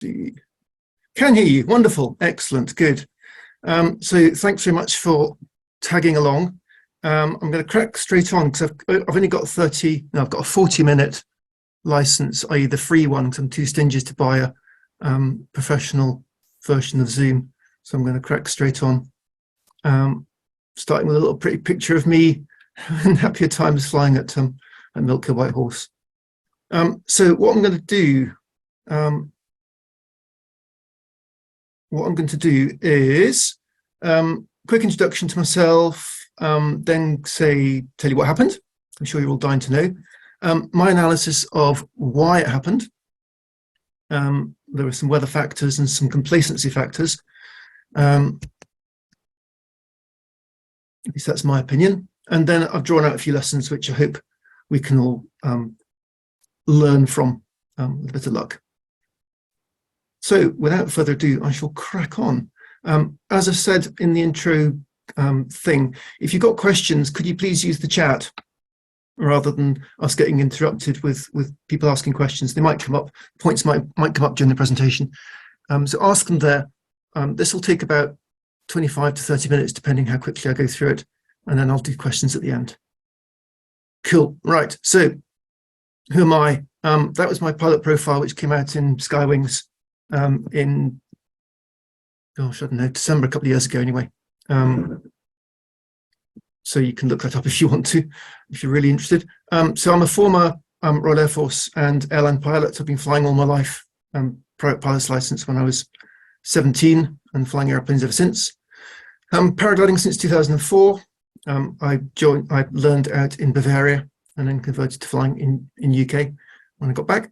Can hear you. Wonderful. Excellent. Good. So thanks very much for tagging along. I'm going to crack straight on because I've only got I've got a 40-minute license, i.e. the free one, because I'm too stingy to buy a professional version of Zoom. So I'm going to crack straight on, starting with a little pretty picture of me in happier times flying at Milk White Horse. So what I'm going to do, is quick introduction to myself, then tell you what happened. I'm sure you're all dying to know. My analysis of why it happened. There were some weather factors and some complacency factors. At least that's my opinion. And then I've drawn out a few lessons which I hope we can all learn from with a bit of luck. So without further ado, I shall crack on. As I said in the intro thing, if you've got questions, could you please use the chat rather than us getting interrupted with people asking questions? They might come up, points might come up during the presentation. So ask them there. This will take about 25 to 30 minutes, depending how quickly I go through it. And then I'll do questions at the end. Cool. Right. So who am I? That was my pilot profile, which came out in Skywings in, gosh, I don't know, December a couple of years ago anyway. So you can look that up if you want to, if you're really interested. So I'm a former Royal Air Force and airline pilot. I've been flying all my life, private pilot's license when I was 17 and flying airplanes ever since. Paragliding since 2004. I learned out in Bavaria and then converted to flying in UK when I got back.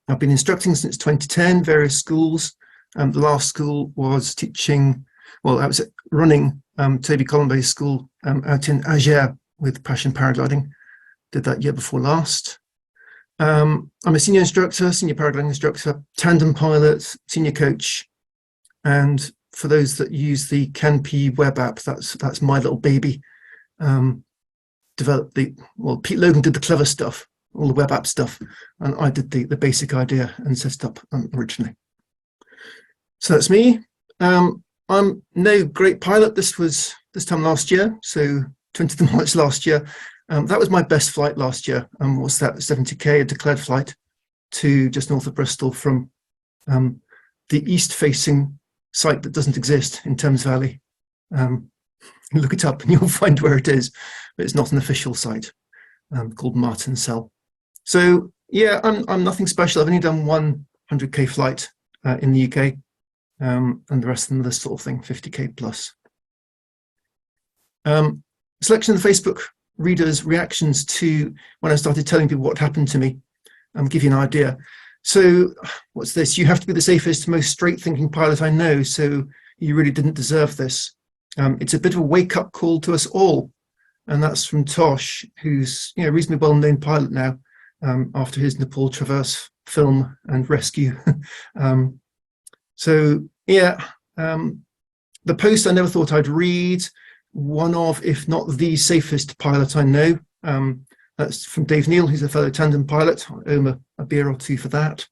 I've been instructing since 2010, various schools. The last school was teaching, well, I was running Toby Colombay's school out in Alger with Passion Paragliding. Did that year before last. I'm a senior instructor, senior paragliding instructor, tandem pilot, senior coach. And for those that use the CanP web app, that's my little baby. Developed Pete Logan did the clever stuff, all the web app stuff, and I did the basic idea and set it up originally. So that's me. I'm no great pilot. This was this time last year, so 20th of March last year. That was my best flight last year. What's that? 70K, a declared flight to just north of Bristol from the east-facing site that doesn't exist in Thames Valley. Look it up and you'll find where it is, but it's not an official site called Martinsell. So yeah, I'm nothing special. I've only done one 100K flight in the UK, and the rest of them are this sort of thing, 50K plus. Selection of the Facebook readers' reactions to when I started telling people what happened to me. Give you an idea. So what's this? You have to be the safest, most straight-thinking pilot I know, so you really didn't deserve this. It's a bit of a wake-up call to us all, and that's from Tosh, who's a reasonably well-known pilot now after his Nepal Traverse film and rescue. So yeah, the post I never thought I'd read. One of, if not the safest pilot I know. That's from Dave Neal, who's a fellow tandem pilot. I owe him a beer or two for that.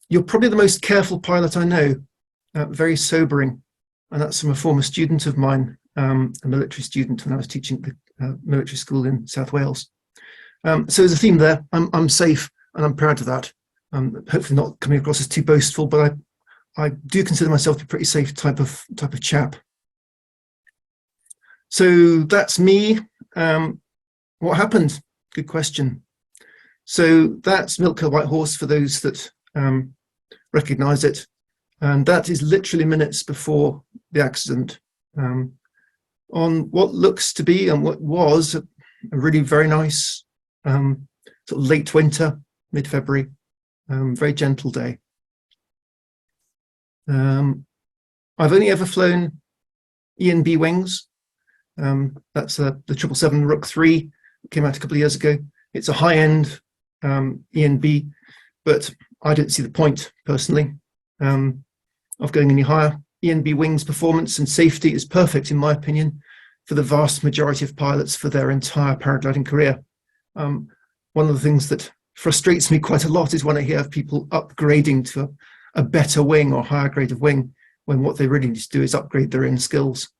You're probably the most careful pilot I know. Very sobering. And that's from a former student of mine, a military student when I was teaching at the military school in South Wales. So there's a theme there. I'm safe and I'm proud of that. Hopefully not coming across as too boastful, but I do consider myself to be a pretty safe type of chap. So that's me. What happened? Good question. So that's Milk White Horse for those that recognize it. And that is literally minutes before the accident. On what looks to be and what was a really very nice sort of late winter, mid-February, very gentle day. I've only ever flown E&B wings. That's the 777 Rook 3, came out a couple of years ago. It's a high-end E&B, but I don't see the point, personally, of going any higher. E&B wings performance and safety is perfect, in my opinion, for the vast majority of pilots for their entire paragliding career. One of the things that frustrates me quite a lot is when I hear of people upgrading to a better wing or higher grade of wing, when what they really need to do is upgrade their own skills.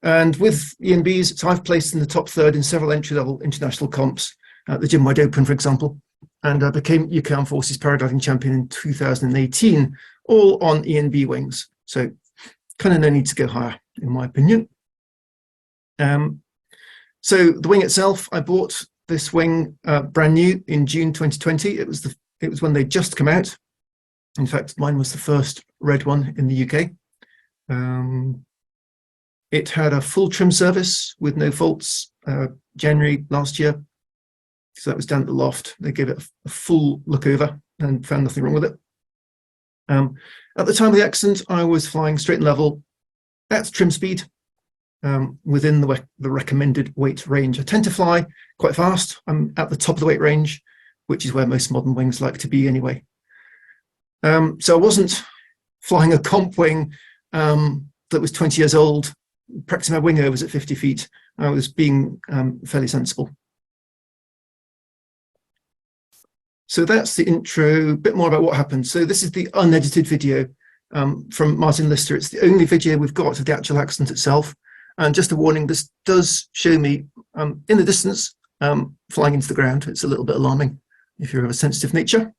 And with ENBs, so I've placed in the top third in several entry-level international comps, the Gym Wide Open, for example, and I became UK Armed Forces paragliding champion in 2018, all on ENB wings. So kind of no need to go higher, in my opinion. So the wing itself, I bought this wing brand new in June 2020. It was when they just come out. In fact, mine was the first red one in the UK. It had a full trim service with no faults January last year. So that was down at the loft. They gave it a full look over and found nothing wrong with it. At the time of the accident, I was flying straight and level at trim speed within the recommended weight range. I tend to fly quite fast. I'm at the top of the weight range, which is where most modern wings like to be anyway. So I wasn't flying a comp wing that was 20 years old, practicing my wing overs at 50 feet. I was being fairly sensible. So that's the intro, a bit more about what happened. So this is the unedited video from Martin Lister. It's the only video we've got of the actual accident itself. And just a warning, this does show me in the distance flying into the ground. It's a little bit alarming if you're of a sensitive nature.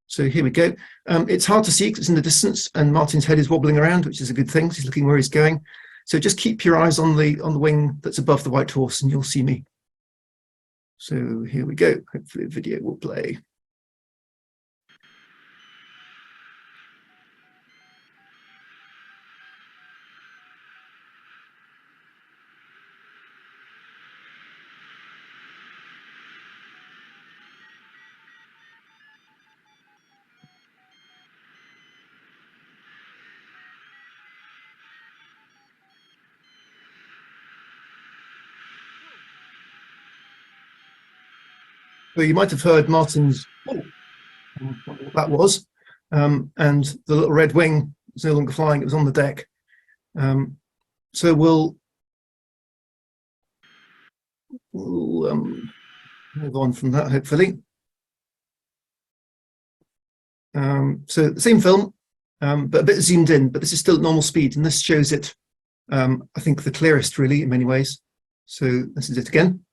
So here we go. It's hard to see because it's in the distance and Martin's head is wobbling around, which is a good thing. He's looking where he's going. So just keep your eyes on the wing that's above the White Horse and you'll see me. So here we go. Hopefully the video will play. So you might have heard Martin's, what that was, and the little red wing was no longer flying, it was on the deck. So we'll move on from that, hopefully. So the same film, but a bit zoomed in, but this is still at normal speed, and this shows it, I think, the clearest, really, in many ways. So this is it again.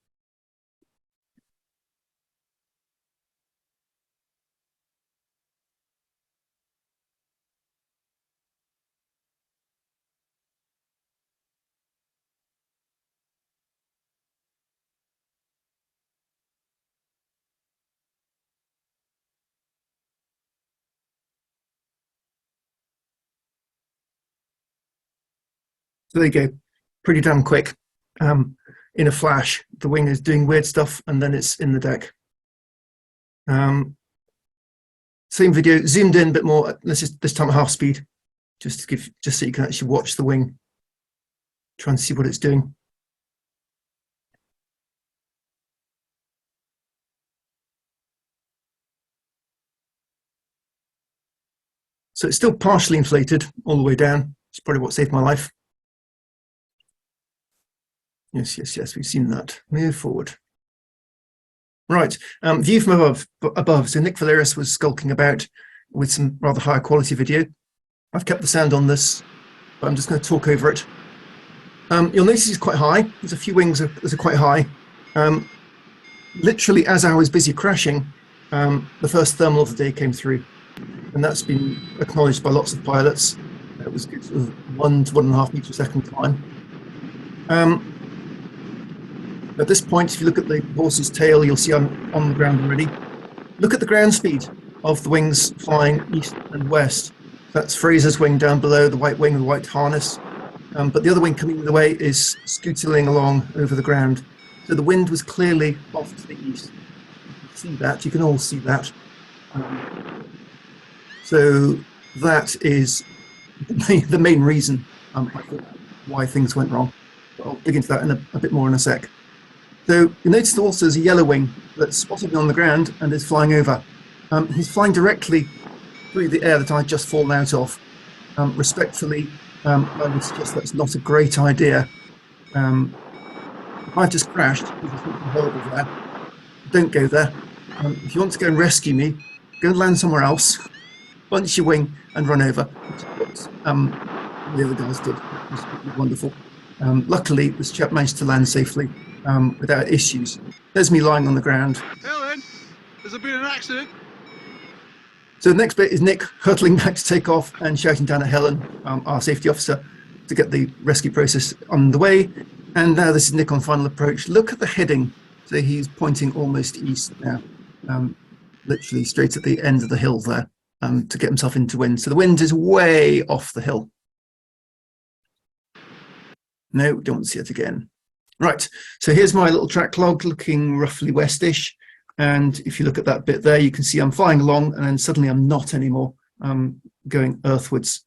So there you go, pretty damn quick. In a flash, the wing is doing weird stuff and then it's in the deck. Same video, zoomed in a bit more, this time at half speed, just so you can actually watch the wing, try and see what it's doing. So it's still partially inflated all the way down. It's probably what saved my life. Yes, we've seen that. Move forward. Right, view from above. So Nick Valeris was skulking about with some rather higher quality video. I've kept the sound on this, but I'm just going to talk over it. You'll notice it's quite high. There's a few wings that are quite high. Literally, as I was busy crashing, the first thermal of the day came through, and that's been acknowledged by lots of pilots. It was good, sort of 1 to 1.5 meters per second climb. At this point, if you look at the horse's tail, you'll see I'm on the ground already. Look at the ground speed of the wings flying east and west. That's Fraser's wing down below, the white wing, the white harness. But the other wing coming the way is scootling along over the ground. So the wind was clearly off to the east. You can see that, you can all see that. So that is the main reason why things went wrong. I'll dig into that in a bit more in a sec. So you notice also there's a yellow wing that's spotted on the ground and is flying over. He's flying directly through the air that I'd just fallen out of. Respectfully, I would suggest that's not a great idea. I've just crashed, there's something horrible there. Don't go there. If you want to go and rescue me, go and land somewhere else, bunch your wing and run over. The other guys did. It was wonderful. Luckily, this chap managed to land safely without issues. There's me lying on the ground. Helen, there's been an accident. So the next bit is Nick hurtling back to take off and shouting down at Helen, our safety officer, to get the rescue process underway. And now this is Nick on final approach. Look at the heading. So he's pointing almost east now, literally straight at the end of the hill there, to get himself into wind. So the wind is way off the hill. No, don't want to see it again. Right, so here's my little track log looking roughly westish. And if you look at that bit there, you can see I'm flying along and then suddenly I'm not anymore. I'm going earthwards.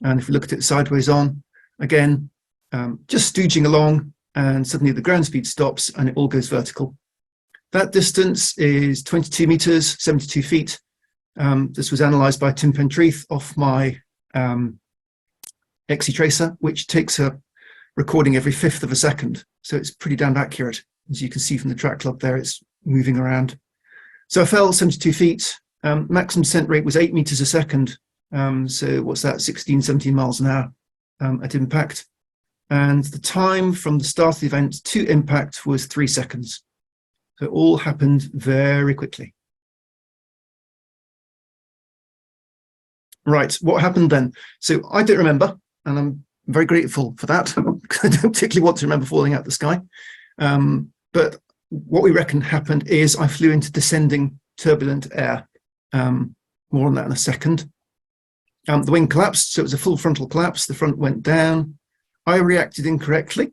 And if you look at it sideways on, again, just stooging along, and suddenly the ground speed stops and it all goes vertical. That distance is 22 meters, 72 feet. This was analysed by Tim Pentreath off my XE tracer, which takes a recording every 1/5 of a second. So it's pretty damn accurate. As you can see from the track log there, it's moving around. So I fell 72 feet. Maximum descent rate was 8 meters a second. So what's that, 16, 17 miles an hour at impact. And the time from the start of the event to impact was 3 seconds. So it all happened very quickly. Right, what happened then? So I don't remember, and I'm very grateful for that, because I don't particularly want to remember falling out the sky. But what we reckon happened is I flew into descending turbulent air. More on that in a second. The wing collapsed, so it was a full frontal collapse. The front went down. I reacted incorrectly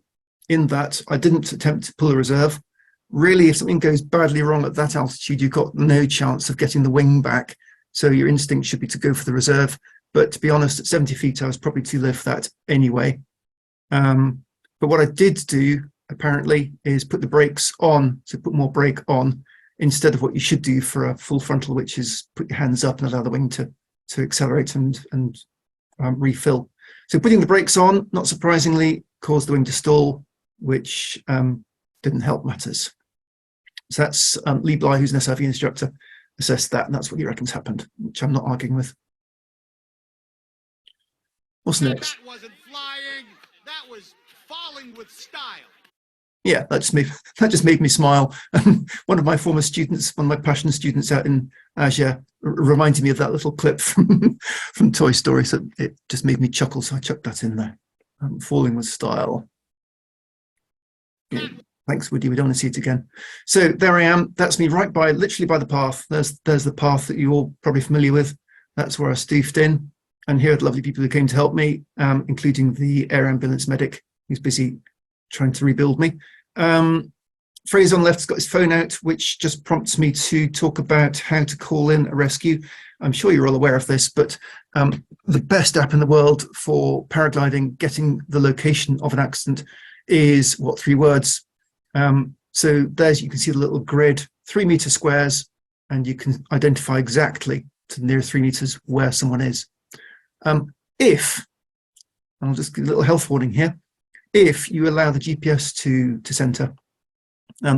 in that I didn't attempt to pull a reserve. Really, if something goes badly wrong at that altitude, you've got no chance of getting the wing back. So your instinct should be to go for the reserve. But to be honest, at 70 feet, I was probably too low for that anyway. But what I did do, apparently, is put the brakes on, so put more brake on, instead of what you should do for a full frontal, which is put your hands up and allow the wing to accelerate and refill. So putting the brakes on, not surprisingly, caused the wing to stall, which didn't help matters. So that's Lee Bly, who's an SIV instructor, assessed that, and that's what he reckons happened, which I'm not arguing with. What's next? That wasn't flying, that was falling with style. Yeah, that just made me smile. One of my former students, one of my passion students out in Asia, reminded me of that little clip from Toy Story, so it just made me chuckle, so I chucked that in there. Falling with style. Yeah. Thanks, Woody. We don't want to see it again. So there I am. That's me right by, literally by the path. There's the path that you're all probably familiar with. That's where I stoofed in. And here are the lovely people who came to help me, including the air ambulance medic who's busy trying to rebuild me. Fraser on the left's got his phone out, which just prompts me to talk about how to call in a rescue. I'm sure you're all aware of this, but the best app in the world for paragliding, getting the location of an accident, is what, 3 words. So there's, you can see the little grid, 3 meter squares, and you can identify exactly to the nearest 3 meters where someone is. If, I'll just give a little health warning here, if you allow the GPS to center,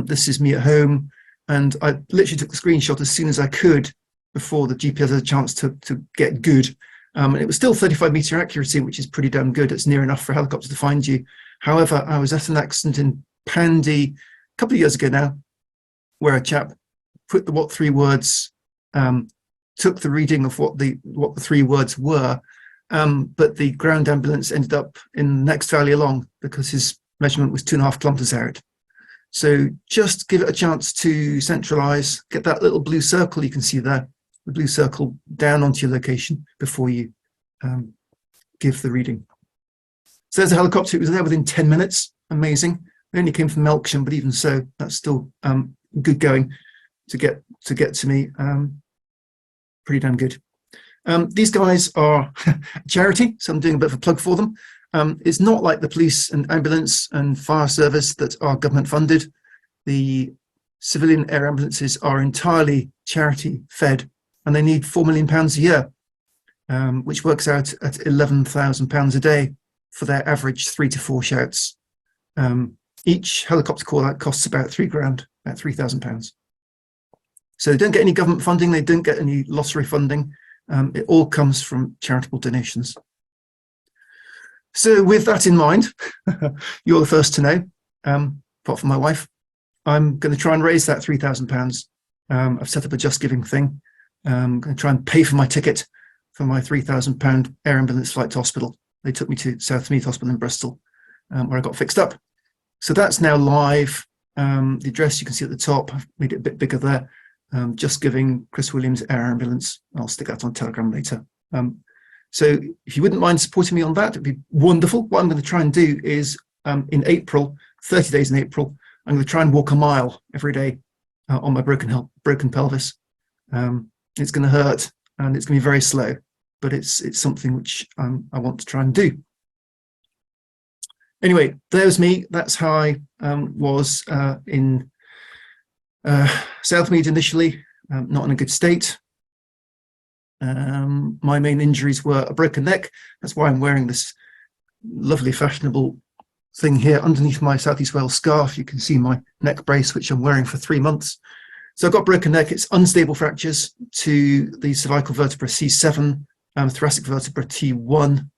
this is me at home, and I literally took the screenshot as soon as I could before the GPS had a chance to get good. And it was still 35 meter accuracy, which is pretty damn good. It's near enough for a helicopter to find you. However, I was at an accident in Pandy a couple of years ago now, where a chap put the what 3 words, took the reading of what the 3 words were, but the ground ambulance ended up in the next valley along because his measurement was 2.5 kilometers out. So just give it a chance to centralize, get that little blue circle you can see there, the blue circle down onto your location before you give the reading. So there's a helicopter. It was there within 10 minutes. Amazing. It only came from Melksham, but even so, that's still good going to get to me. Pretty damn good. These guys are a charity, so I'm doing a bit of a plug for them. It's not like the police and ambulance and fire service that are government funded. The civilian air ambulances are entirely charity fed, and they need £4 million a year, which works out at £11,000 a day for their average 3 to 4 shouts. Each helicopter call out costs about £3,000, about £3,000. So they don't get any government funding. They don't get any lottery funding. It all comes from charitable donations. So with that in mind, you're the first to know, apart from my wife. I'm going to try and raise that £3,000. I've set up a Just Giving thing. I'm going to try and pay for my ticket for my £3,000 air ambulance flight to hospital. They took me to Southmead Hospital in Bristol, where I got fixed up. So that's now live. The address you can see at the top, I've made it a bit bigger there. Just Giving, Chris Williams Air Ambulance. I'll stick that on Telegram later. So if you wouldn't mind supporting me on that, it'd be wonderful. What I'm going to try and do is in April, 30 days in April, I'm going to try and walk a mile every day on my broken pelvis. It's going to hurt and it's going to be very slow, but it's something which I want to try and do. Anyway, there's me. That's how I was in Southmead initially, not in a good state. My main injuries were a broken neck. That's why I'm wearing this lovely fashionable thing here underneath my South East Wales scarf. You can see my neck brace, which I'm wearing for 3 months. So I've got broken neck. It's unstable fractures to the cervical vertebra C7, thoracic vertebra T1.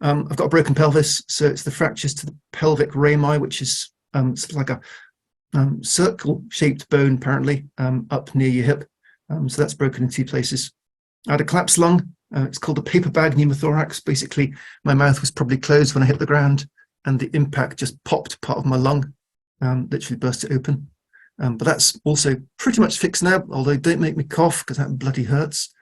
I've got a broken pelvis, so it's the fractures to the pelvic rami, which is sort of like a circle-shaped bone, apparently, up near your hip. So that's broken in 2 places. I had a collapsed lung. It's called a paper bag pneumothorax. Basically, my mouth was probably closed when I hit the ground, and the impact just popped part of my lung, literally burst it open. But that's also pretty much fixed now, although don't make me cough because that bloody hurts.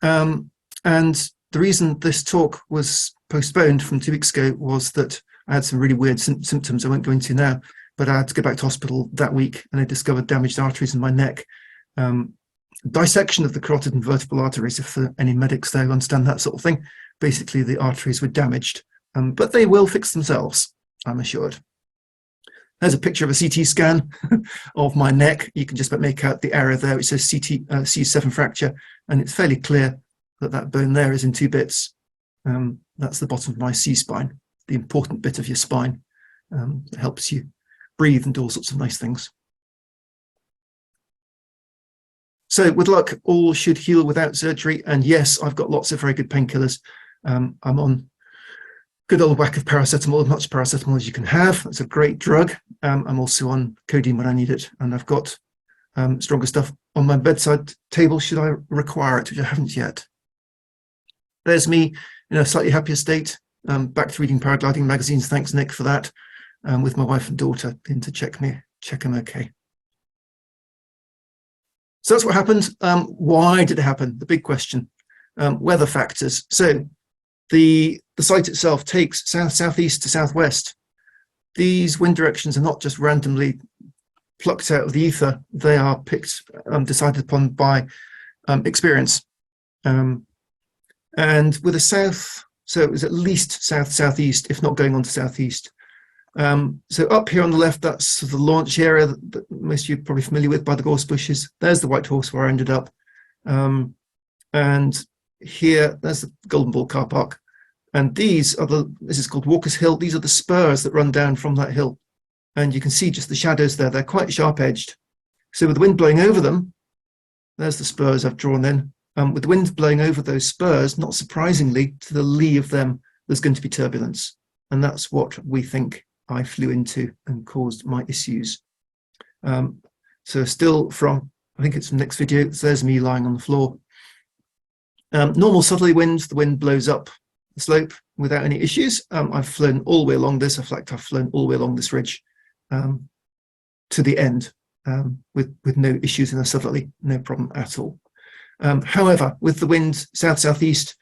And the reason this talk was postponed from 2 weeks ago was that I had some really weird symptoms I won't go into now, but I had to go back to hospital that week and they discovered damaged arteries in my neck. Dissection of the carotid and vertebral arteries, if any medics there understand that sort of thing. Basically, the arteries were damaged, but they will fix themselves, I'm assured. There's a picture of a CT scan of my neck. You can just about make out the area there, which says C7 fracture, and it's fairly clear that that bone there is in 2 bits. That's the bottom of my C-spine, the important bit of your spine that helps you breathe and do all sorts of nice things. So with luck, all should heal without surgery. And yes, I've got lots of very good painkillers. I'm on good old whack of paracetamol, as much paracetamol as you can have. It's a great drug. I'm also on codeine when I need it. And I've got stronger stuff on my bedside table should I require it, which I haven't yet. There's me in a slightly happier state, back to reading paragliding magazines. Thanks, Nick, for that. With my wife and daughter in to check I'm okay. So that's what happened. Why did it happen? The big question. Weather factors. So the site itself takes southeast to southwest. These wind directions are not just randomly plucked out of the ether. They are picked, decided upon by experience. And with a south, so it was at least southeast, if not going on to southeast. So up here on the left, that's the launch area that most of you are probably familiar with by the gorse bushes. There's the White Horse where I ended up. And here, there's the Golden Ball car park. And this is called Walker's Hill. These are the spurs that run down from that hill. And you can see just the shadows there. They're quite sharp edged. So with the wind blowing over them, there's the spurs I've drawn in. With the wind blowing over those spurs, not surprisingly, to the lee of them, there's going to be turbulence. And that's what we think I flew into and caused my issues. So still from, I think it's from next video, there's me lying on the floor. Normal southerly winds, the wind blows up the slope without any issues. I've flown all the way along this. In fact, I've flown all the way along this ridge to the end with no issues in a southerly, no problem at all. However, with the wind south-southeast,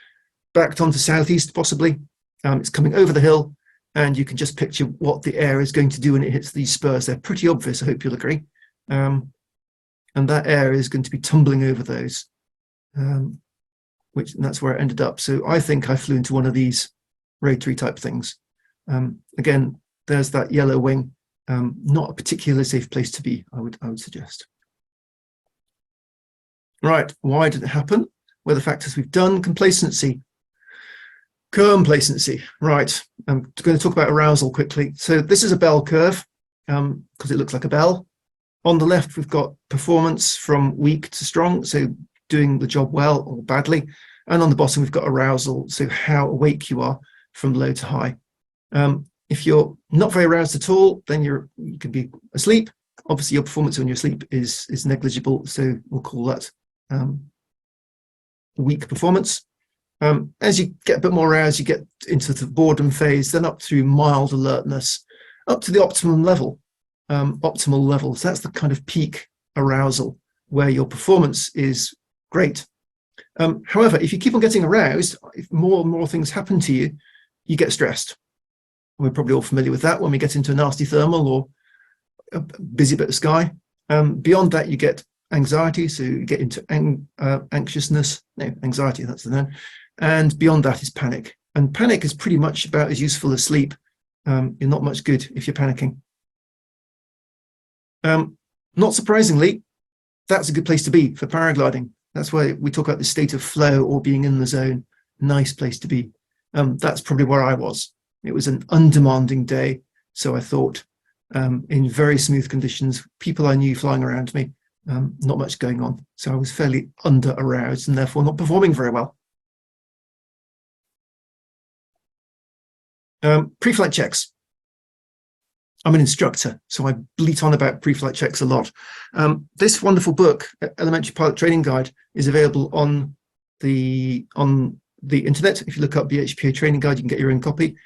backed onto southeast possibly, it's coming over the hill, and you can just picture what the air is going to do when it hits these spurs. They're pretty obvious, I hope you'll agree. And that air is going to be tumbling over those, and that's where it ended up. So I think I flew into one of these rotary type things. Again, there's that yellow wing, not a particularly safe place to be, I would suggest. Right, why did it happen? Weather factors we've done. Complacency. Right, I'm going to talk about arousal quickly. So this is a bell curve because it looks like a bell. On the left, we've got performance from weak to strong, so doing the job well or badly. And on the bottom, we've got arousal, so how awake you are from low to high. If you're not very aroused at all, then you can be asleep. Obviously, your performance when you're asleep is negligible, so we'll call that weak performance. As you get a bit more aroused, you get into the boredom phase, then up through mild alertness, up to the optimum level, optimal level. So that's the kind of peak arousal where your performance is great. However, if you keep on getting aroused, if more and more things happen to you, you get stressed. We're probably all familiar with that when we get into a nasty thermal or a busy bit of sky. Beyond that, you get anxiety, so you get into anxiousness. No, anxiety, that's the name. And beyond that is panic. And panic is pretty much about as useful as sleep. You're not much good if you're panicking. Not surprisingly, that's a good place to be for paragliding. That's why we talk about the state of flow or being in the zone. Nice place to be. That's probably where I was. It was an undemanding day, so I thought, in very smooth conditions, people I knew flying around me, not much going on. So I was fairly under-aroused and therefore not performing very well. Pre-flight checks. I'm an instructor, so I bleat on about pre-flight checks a lot. This wonderful book, Elementary Pilot Training Guide, is available on the internet. If you look up the HPA Training Guide, you can get your own copy.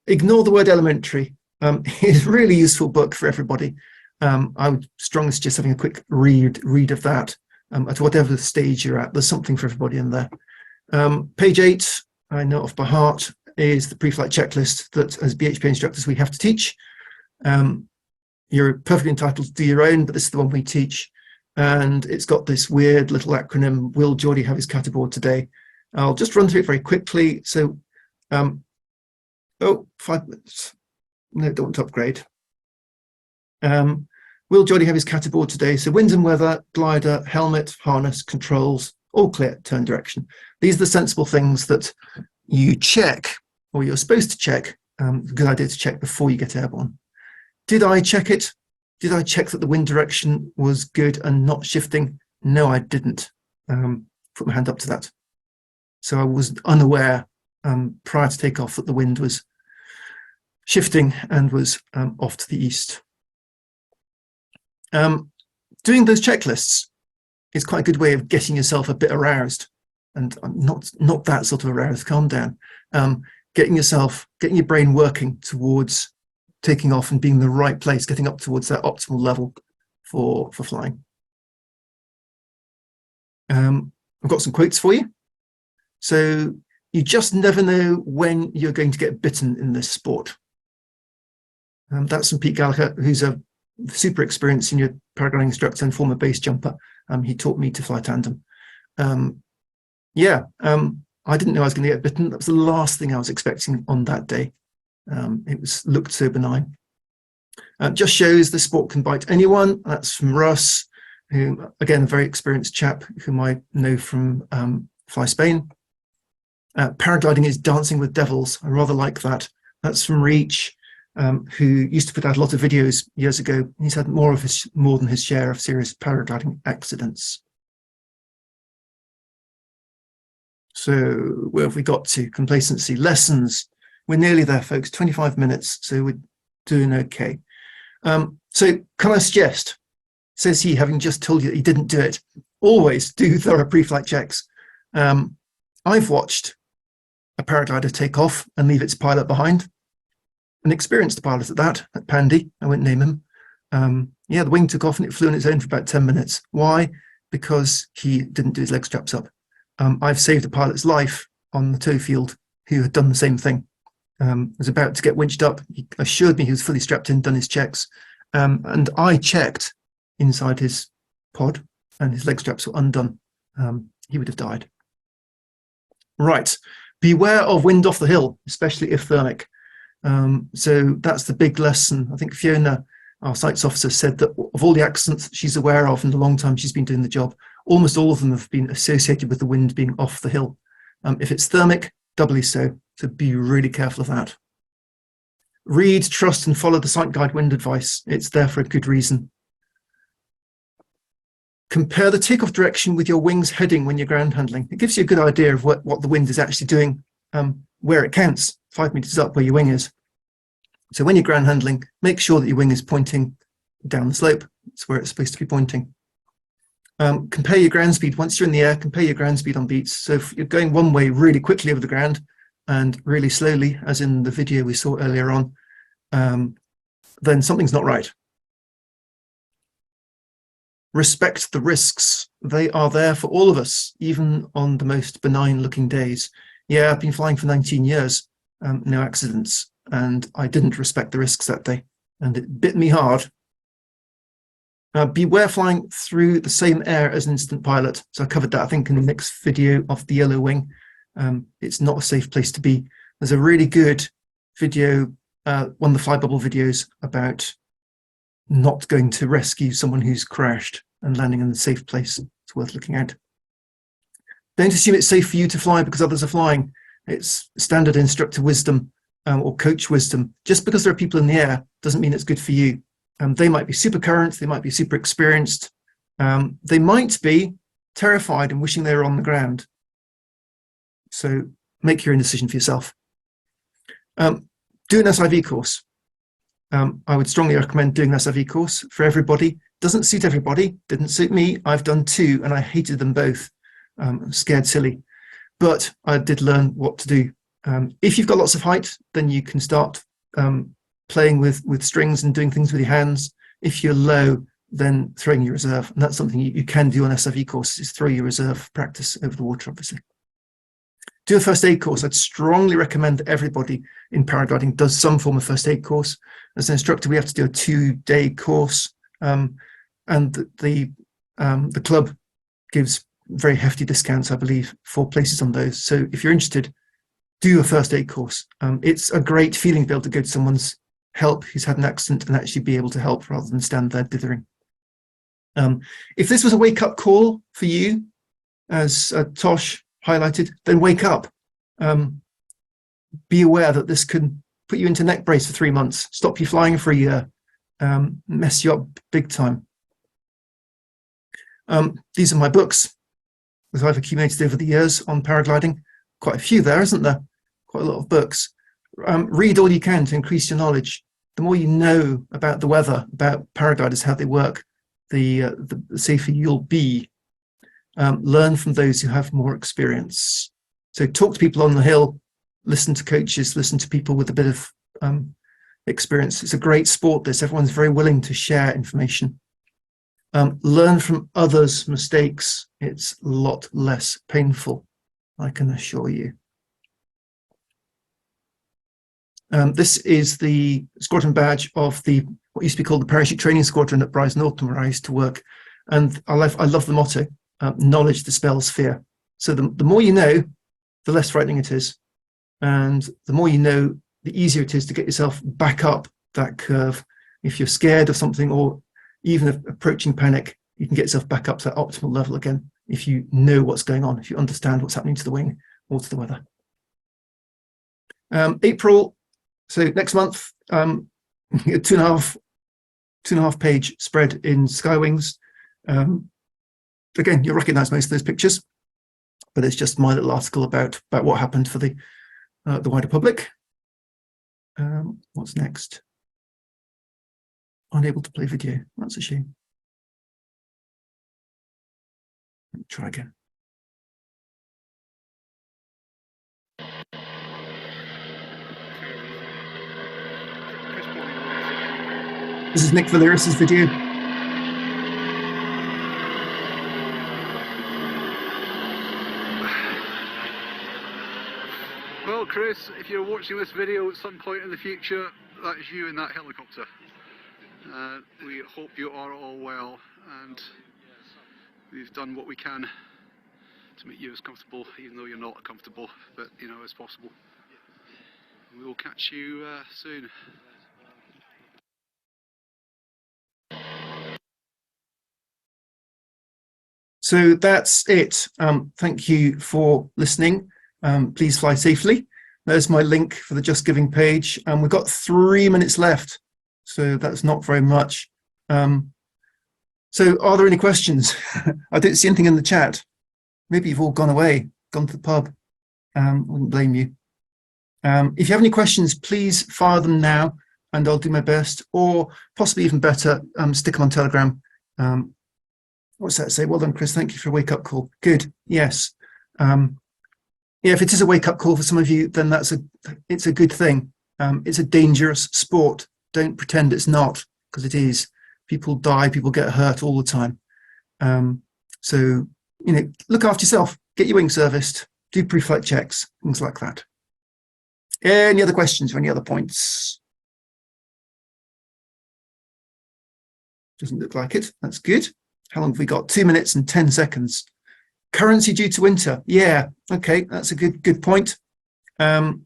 Ignore the word elementary. It's a really useful book for everybody. I would strongly suggest having a quick read of that. At whatever stage you're at, there's something for everybody in there. Page 8, I know off by heart, is the pre-flight checklist that as BHP instructors we have to teach. You're perfectly entitled to do your own, but this is the one we teach. And it's got this weird little acronym, will Geordie have his cat aboard today? I'll just run through it very quickly. So, 5 minutes. No, don't want to upgrade. Will Geordie have his cat aboard today? So winds and weather, glider, helmet, harness, controls, all clear, turn direction. These are the sensible things that you check, or you're supposed to check. Good idea to check before you get airborne. Did I check it? Did I check that the wind direction was good and not shifting? No, I didn't. Put my hand up to that. So I was unaware prior to takeoff that the wind was shifting and was off to the east. Doing those checklists is quite a good way of getting yourself a bit aroused, and not that sort of aroused. Calm down. Getting your brain working towards taking off and being in the right place, getting up towards that optimal level for flying. I've got some quotes for you. So you just never know when you're going to get bitten in this sport. That's from Pete Gallagher, who's a super experienced senior paragliding instructor and former base jumper. He taught me to fly tandem. I didn't know I was going to get bitten. That was the last thing I was expecting on that day. It looked so benign. Just shows the sport can bite anyone. That's from Russ, who, again, a very experienced chap whom I know from Fly Spain. Paragliding is dancing with devils. I rather like that. That's from Reach, who used to put out a lot of videos years ago. He's had more than his share of serious paragliding accidents. So where have we got to? Complacency. Lessons. We're nearly there, folks. 25 minutes, so we're doing okay. So can I suggest, says he, having just told you that he didn't do it, always do thorough pre-flight checks. I've watched a paraglider take off and leave its pilot behind. An experienced pilot at that, at Pandy, I won't name him. The wing took off and it flew on its own for about 10 minutes. Why? Because he didn't do his leg straps up. I've saved a pilot's life on the tow field who had done the same thing. Was about to get winched up. He assured me he was fully strapped in, done his checks. And I checked inside his pod and his leg straps were undone. He would have died. Right. Beware of wind off the hill, especially if thermic. So that's the big lesson. I think Fiona, our sites officer, said that of all the accidents she's aware of in the long time she's been doing the job, almost all of them have been associated with the wind being off the hill. If it's thermic, doubly so. So be really careful of that. Read, trust, and follow the site guide wind advice. It's there for a good reason. Compare the takeoff direction with your wings heading when you're ground handling. It gives you a good idea of what the wind is actually doing, where it counts, 5 meters up where your wing is. So when you're ground handling, make sure that your wing is pointing down the slope. It's where it's supposed to be pointing. Compare your ground speed. Once you're in the air, compare your ground speed on beats. So if you're going one way really quickly over the ground and really slowly, as in the video we saw earlier on, then something's not right. Respect the risks. They are there for all of us, even on the most benign looking days. Yeah, I've been flying for 19 years, no accidents, and I didn't respect the risks that day, and it bit me hard. Beware flying through the same air as an incident pilot. So I covered that, I think, in the next video of the yellow wing. It's not a safe place to be. There's a really good video, one of the fly bubble videos, about not going to rescue someone who's crashed and landing in a safe place. It's worth looking at. Don't assume it's safe for you to fly because others are flying. It's standard instructor wisdom or coach wisdom. Just because there are people in the air doesn't mean it's good for you. They might be super current, they might be super experienced, they might be terrified and wishing they were on the ground. So make your own decision for yourself. Do an SIV course. I would strongly recommend doing an SIV course for everybody. Doesn't suit everybody, didn't suit me. I've done 2 and I hated them both. Scared silly, but I did learn what to do. If you've got lots of height, then you can start playing with strings and doing things with your hands. If you're low, then throwing your reserve. And that's something you can do on SIV courses, is throw your reserve practice over the water, obviously. Do a first aid course. I'd strongly recommend that everybody in paragliding does some form of first aid course. As an instructor, we have to do a 2-day course, and the club gives very hefty discounts, I believe, for places on those. So if you're interested, do a first aid course. It's a great feeling to be able to go to someone's help who's had an accident and actually be able to help rather than stand there dithering. If this was a wake-up call for you, as Tosh highlighted, then wake up. Be aware that this could put you into neck brace for 3 months, stop you flying for a year, mess you up big time. These are my books that I've accumulated over the years on paragliding. Quite a few there, isn't there? Quite a lot of books. Read all you can to increase your knowledge. The more you know about the weather, about paragliders, how they work, the safer you'll be. Learn from those who have more experience. So talk to people on the hill, listen to coaches, listen to people with a bit of experience. It's a great sport, this. Everyone's very willing to share information. Learn from others' mistakes. It's a lot less painful, I can assure you. This is the squadron badge of what used to be called the Parachute Training Squadron at Brize Norton, where I used to work. And I love the motto, knowledge dispels fear. So the more you know, the less frightening it is. And the more you know, the easier it is to get yourself back up that curve. If you're scared of something or even approaching panic, you can get yourself back up to that optimal level again if you know what's going on, if you understand what's happening to the wing or to the weather. April, so next month, a 2.5 page spread in Skywings. Again, you'll recognize most of those pictures, but it's just my little article about what happened for the wider public. What's next? Unable to play video. That's a shame. Let me try again. This is Nick Valeris's video. Well, Chris, if you're watching this video at some point in the future, that is you in that helicopter. We hope you are all well, and we've done what we can to make you as comfortable, even though you're not comfortable, but you know, as possible. We will catch you soon. So that's it. Thank you for listening. Please fly safely. There's my link for the Just Giving page. We've got 3 minutes left, so that's not very much. So are there any questions? I don't see anything in the chat. Maybe you've all gone away, gone to the pub. Wouldn't blame you. If you have any questions, please fire them now and I'll do my best, or possibly even better, stick them on Telegram. What's that say? Well done, Chris. Thank you for a wake-up call. Good. Yes. Yeah, if it is a wake-up call for some of you, then it's a good thing. It's a dangerous sport. Don't pretend it's not, because it is. People die, people get hurt all the time. So, look after yourself. Get your wings serviced. Do pre-flight checks, things like that. Any other questions or any other points? Doesn't look like it. That's good. How long have we got? 2 minutes and 10 seconds. Currency due to winter. Yeah, okay, that's a good point. So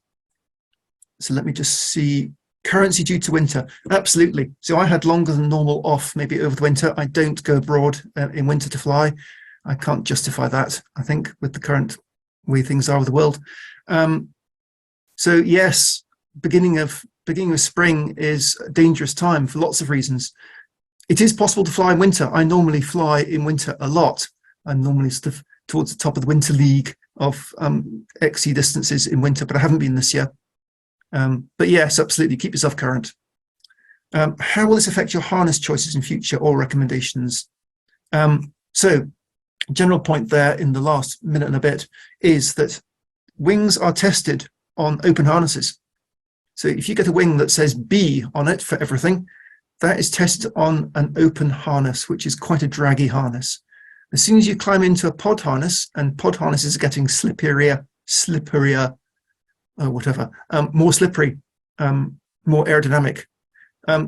let me just see. Currency due to winter. Absolutely. So I had longer than normal off maybe over the winter. I don't go abroad in winter to fly. I can't justify that, I think, with the current way things are with the world. So yes, beginning of spring is a dangerous time for lots of reasons. It is possible to fly in winter. I normally fly in winter a lot. I'm normally sort of towards the top of the winter league of XC distances in winter, but I haven't been this year. But yes, absolutely, keep yourself current. How will this affect your harness choices in future or recommendations? So general point there in the last minute and a bit is that wings are tested on open harnesses. So if you get a wing that says B on it for everything, that is tested on an open harness, which is quite a draggy harness. As soon as you climb into a pod harness, and pod harnesses are getting slipperier, whatever, more slippery, more aerodynamic,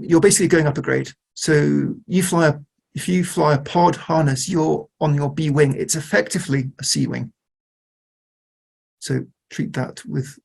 you're basically going up a grade. So if you fly a pod harness, you're on your B wing. It's effectively a C wing. So treat that with